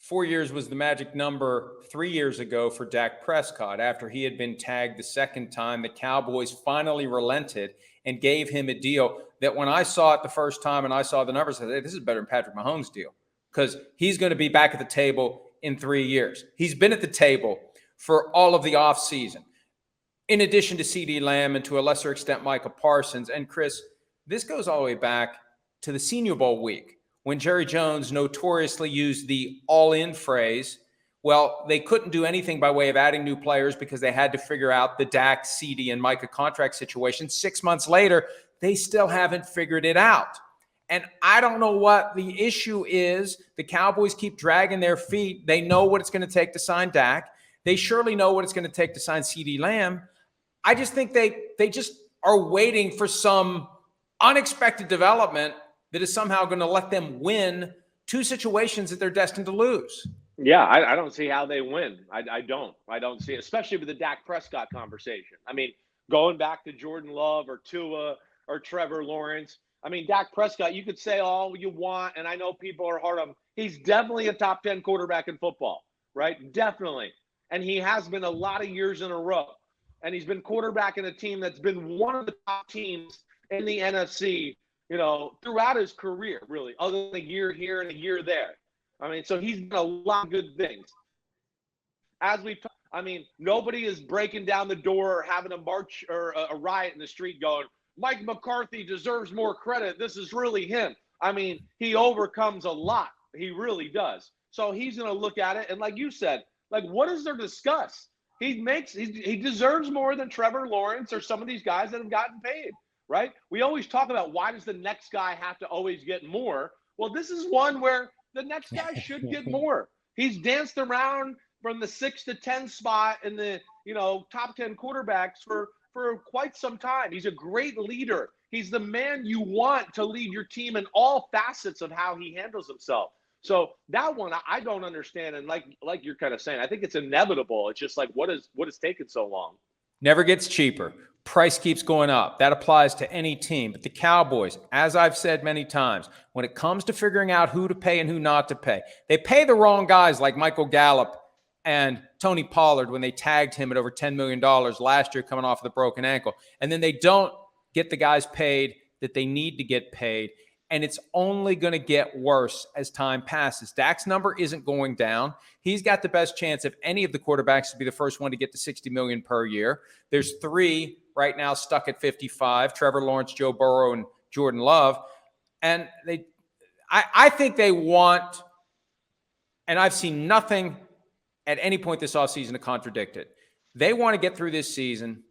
4 years was the magic number 3 years ago for Dak Prescott. After he had been tagged the second time, the Cowboys finally relented and gave him a deal that when I saw it the first time and I saw the numbers, I said, hey, this is better than Patrick Mahomes' deal because he's going to be back at the table in 3 years. He's been at the table for all of the offseason, in addition to Ceedee Lamb and to a lesser extent Micah Parsons. And Chris, this goes all the way back to the Senior Bowl week when Jerry Jones notoriously used the all-in phrase. Well, they couldn't do anything by way of adding new players because they had to figure out the Dak, Ceedee, and Micah contract situation. 6 months later, they still haven't figured it out. And I don't know what the issue is. The Cowboys keep dragging their feet. They know what it's going to take to sign Dak. They surely know what it's going to take to sign Ceedee Lamb. I just think they just are waiting for some unexpected development that is somehow going to let them win two situations that they're destined to lose. Yeah, I don't see how they win. I don't see it, especially with the Dak Prescott conversation. I mean, going back to Jordan Love or Tua or Trevor Lawrence. I mean, Dak Prescott, you could say all you want, and I know people are hard on him. He's definitely a top 10 quarterback in football, right? Definitely. And he has been a lot of years in a row. And he's been quarterback in a team that's been one of the top teams in the NFC, throughout his career, really, other than a year here and a year there. I mean, so he's done a lot of good things. As we've talked, I mean, nobody is breaking down the door or having a march or a riot in the street going, Mike McCarthy deserves more credit. This is really him. I mean, he overcomes a lot. He really does. So he's going to look at it. And like you said, what is there to discuss? He deserves more than Trevor Lawrence or some of these guys that have gotten paid, right? We always talk about why does the next guy have to always get more? Well, this is one where the next guy should get more. He's danced around from the 6 to 10 spot in the, top 10 quarterbacks for quite some time. He's a great leader. He's the man you want to lead your team in all facets of how he handles himself. So that one, I don't understand. And like you're kind of saying, I think it's inevitable. It's just like, what is taking so long? Never gets cheaper. Price keeps going up. That applies to any team. But the Cowboys, as I've said many times, when it comes to figuring out who to pay and who not to pay, they pay the wrong guys like Michael Gallup and Tony Pollard when they tagged him at over $10 million last year coming off of the broken ankle. And then they don't get the guys paid that they need to get paid. And it's only going to get worse as time passes. Dak's number isn't going down. He's got the best chance of any of the quarterbacks to be the first one to get to $60 million per year. There's 3 right now stuck at 55, Trevor Lawrence, Joe Burrow, and Jordan Love. And I think they want, and I've seen nothing at any point this offseason to contradict it. They want to get through this season.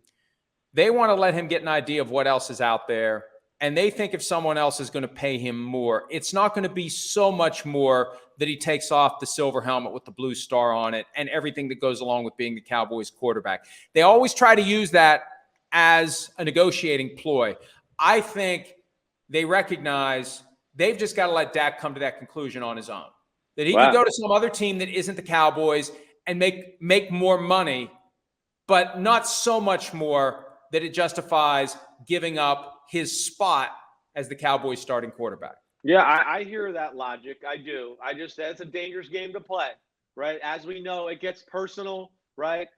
They want to let him get an idea of what else is out there. And they think if someone else is going to pay him more, it's not going to be so much more that he takes off the silver helmet with the blue star on it and everything that goes along with being the Cowboys quarterback. They always try to use that as a negotiating ploy. I think they recognize they've just got to let Dak come to that conclusion on his own. That he can go to some other team that isn't the Cowboys and make more money, but not so much more that it justifies giving up his spot as the Cowboys starting quarterback. Yeah, I hear that logic. I do. That's a dangerous game to play, right? As we know, it gets personal, right?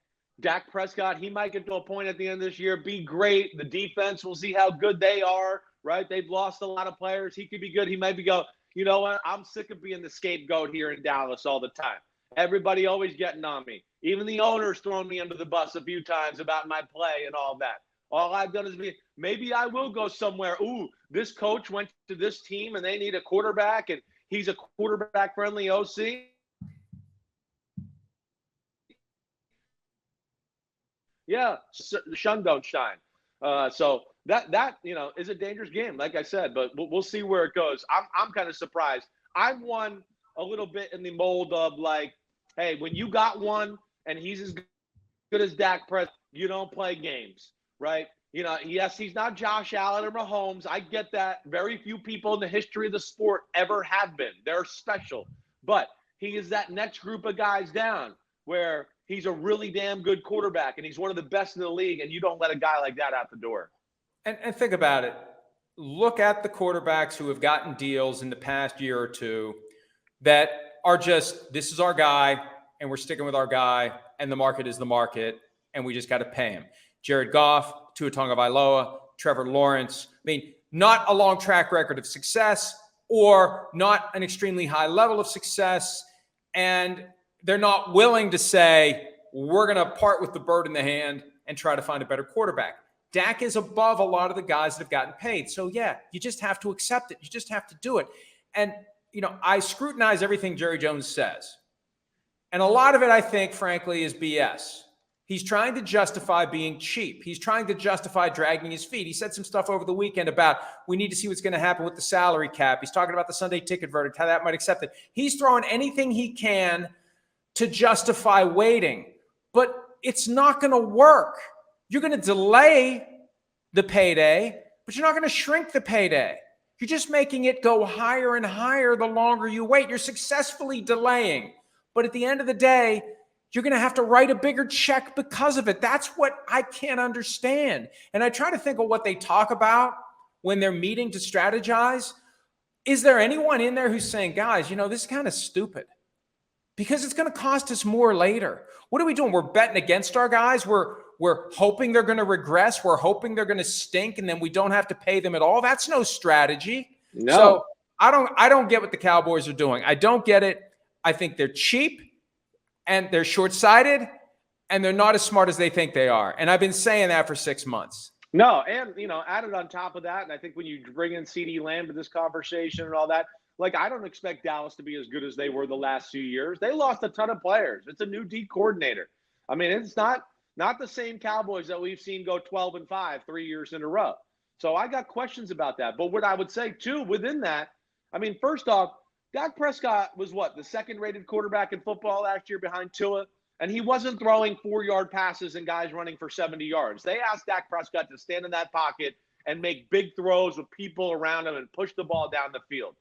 Dak Prescott, he might get to a point at the end of this year, be great. The defense, we'll see how good they are, right? They've lost a lot of players. He could be good. He might be you know what? I'm sick of being the scapegoat here in Dallas all the time. Everybody always getting on me. Even the owner's thrown me under the bus a few times about my play and all that. All I've done is maybe I will go somewhere. Ooh, this coach went to this team and they need a quarterback and he's a quarterback-friendly OC. Yeah, shun don't shine. So that is a dangerous game, like I said, but we'll see where it goes. I'm kind of surprised. I'm one a little bit in the mold of like, hey, when you got one and he's as good as Dak Prescott, you don't play games. Right? Yes, he's not Josh Allen or Mahomes. I get that. Very few people in the history of the sport ever have been. They're special. But he is that next group of guys down where he's a really damn good quarterback and he's one of the best in the league, and you don't let a guy like that out the door. And think about it. Look at the quarterbacks who have gotten deals in the past year or two that are just, this is our guy, and we're sticking with our guy, and the market is the market, and we just got to pay him. Jared Goff, Tua Tagovailoa, Trevor Lawrence. I mean, not a long track record of success or not an extremely high level of success, and they're not willing to say, we're going to part with the bird in the hand and try to find a better quarterback. Dak is above a lot of the guys that have gotten paid. So, yeah, you just have to accept it. You just have to do it. And, I scrutinize everything Jerry Jones says. And a lot of it, I think, frankly, is BS. He's trying to justify being cheap. He's trying to justify dragging his feet. He said some stuff over the weekend about we need to see what's going to happen with the salary cap. He's talking about the Sunday ticket verdict, how that might accept it. He's throwing anything he can to justify waiting. But it's not going to work. You're going to delay the payday, but you're not going to shrink the payday. You're just making it go higher and higher the longer you wait. You're successfully delaying. But at the end of the day, you're going to have to write a bigger check because of it. That's what I can't understand. And I try to think of what they talk about when they're meeting to strategize. Is there anyone in there who's saying, guys, this is kind of stupid because it's going to cost us more later? What are we doing? We're betting against our guys. We're hoping they're going to regress. We're hoping they're going to stink, and then we don't have to pay them at all. That's no strategy. No. So I don't get what the Cowboys are doing. I don't get it. I think they're cheap, and they're short-sighted, and they're not as smart as they think they are. And I've been saying that for 6 months. No, and, added on top of that, and I think when you bring in Ceedee Lamb to this conversation and all that, I don't expect Dallas to be as good as they were the last few years. They lost a ton of players. It's a new D coordinator. I mean, it's not the same Cowboys that we've seen go 12-5 3 years in a row. So I got questions about that. But what I would say, too, within that, I mean, first off, Dak Prescott was the second-rated quarterback in football last year behind Tua, and he wasn't throwing 4-yard passes and guys running for 70 yards. They asked Dak Prescott to stand in that pocket and make big throws with people around him and push the ball down the field.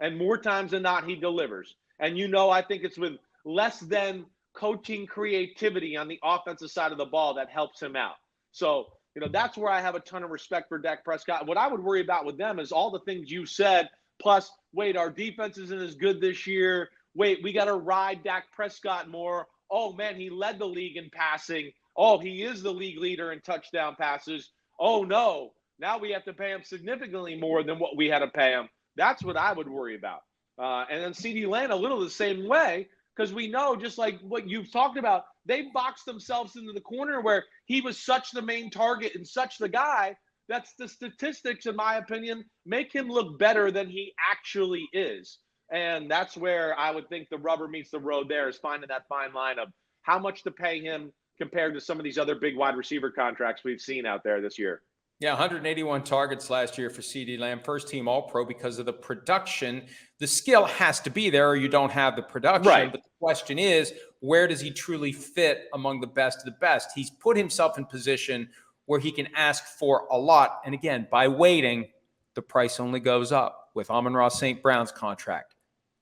And more times than not, he delivers. And I think it's with less than coaching creativity on the offensive side of the ball that helps him out. So, that's where I have a ton of respect for Dak Prescott. What I would worry about with them is all the things you said, plus, wait, our defense isn't as good this year. Wait, we got to ride Dak Prescott more. Oh, man, he led the league in passing. Oh, he is the league leader in touchdown passes. Oh, no, now we have to pay him significantly more than what we had to pay him. That's what I would worry about. And then Ceedee Lamb a little the same way, because we know, just like what you've talked about, they boxed themselves into the corner where he was such the main target and such the guy. That's the statistics, in my opinion, make him look better than he actually is. And that's where I would think the rubber meets the road there, is finding that fine line of how much to pay him compared to some of these other big wide receiver contracts we've seen out there this year. Yeah, 181 targets last year for Ceedee Lamb, first team All-Pro because of the production. The skill has to be there or you don't have the production. Right. But the question is, where does he truly fit among the best of the best? He's put himself in position where he can ask for a lot. And again, by waiting, the price only goes up with Amon-Ra St. Brown's contract,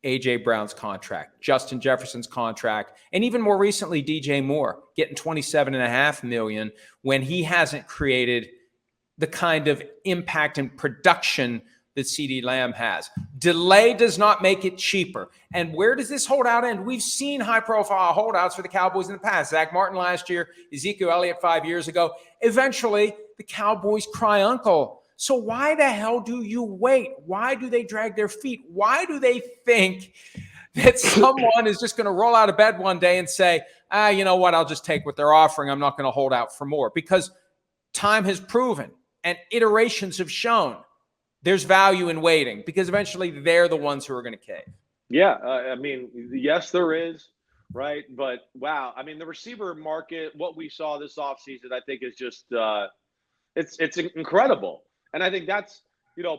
A.J. Brown's contract, Justin Jefferson's contract, and even more recently, DJ Moore getting $27.5 million when he hasn't created the kind of impact and production that Ceedee Lamb has. Delay does not make it cheaper. And where does this holdout end? We've seen high-profile holdouts for the Cowboys in the past. Zach Martin last year, Ezekiel Elliott 5 years ago. Eventually, the Cowboys cry uncle. So why the hell do you wait? Why do they drag their feet? Why do they think that someone is just going to roll out of bed one day and say, you know what, I'll just take what they're offering. I'm not going to hold out for more. Because time has proven and iterations have shown there's value in waiting, because eventually they're the ones who are going to cave. Yeah, I mean, yes, there is, right? But, wow, I mean, the receiver market, what we saw this offseason, I think is just it's incredible. And I think that's,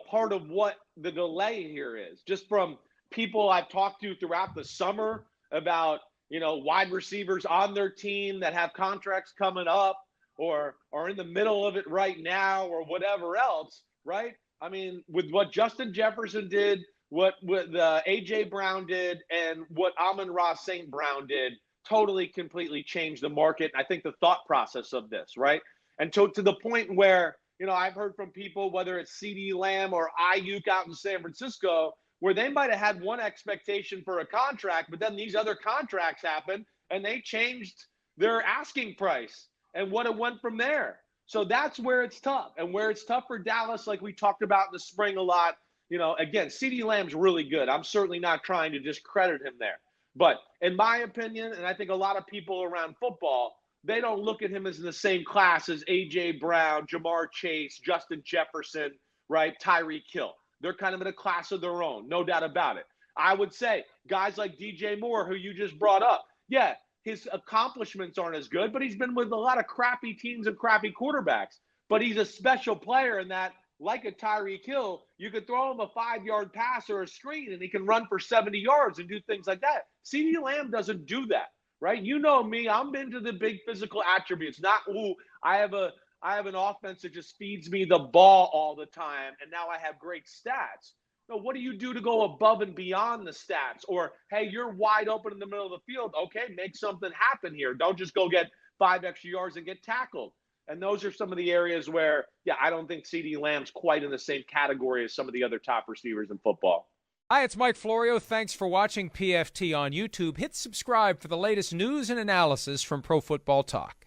part of what the delay here is. Just from people I've talked to throughout the summer about, wide receivers on their team that have contracts coming up or are in the middle of it right now or whatever else, right? I mean, with what Justin Jefferson did, what A.J. Brown did, and what Amon-Ra St. Brown did, totally, completely changed the market. I think the thought process of this, right? And to the point where, I've heard from people, whether it's Ceedee Lamb or Ayuk out in San Francisco, where they might have had one expectation for a contract, but then these other contracts happened and they changed their asking price and what it went from there. So that's where it's tough. And where it's tough for Dallas, like we talked about in the spring a lot, again, Ceedee Lamb's really good. I'm certainly not trying to discredit him there. But in my opinion, and I think a lot of people around football, they don't look at him as in the same class as A.J. Brown, Jamar Chase, Justin Jefferson, right? Tyreek Hill. They're kind of in a class of their own, no doubt about it. I would say guys like DJ Moore, who you just brought up, yeah, his accomplishments aren't as good, but he's been with a lot of crappy teams and crappy quarterbacks. But he's a special player in that, like a Tyreek Hill, you could throw him a 5-yard pass or a screen and he can run for 70 yards and do things like that. CeeDee Lamb doesn't do that, right? You know me, I'm into the big physical attributes, not, I have an offense that just feeds me the ball all the time and now I have great stats. No, what do you do to go above and beyond the stats? Or, hey, you're wide open in the middle of the field. Okay, make something happen here. Don't just go get 5 extra yards and get tackled. And those are some of the areas where, I don't think CeeDee Lamb's quite in the same category as some of the other top receivers in football. Hi, it's Mike Florio. Thanks for watching PFT on YouTube. Hit subscribe for the latest news and analysis from Pro Football Talk.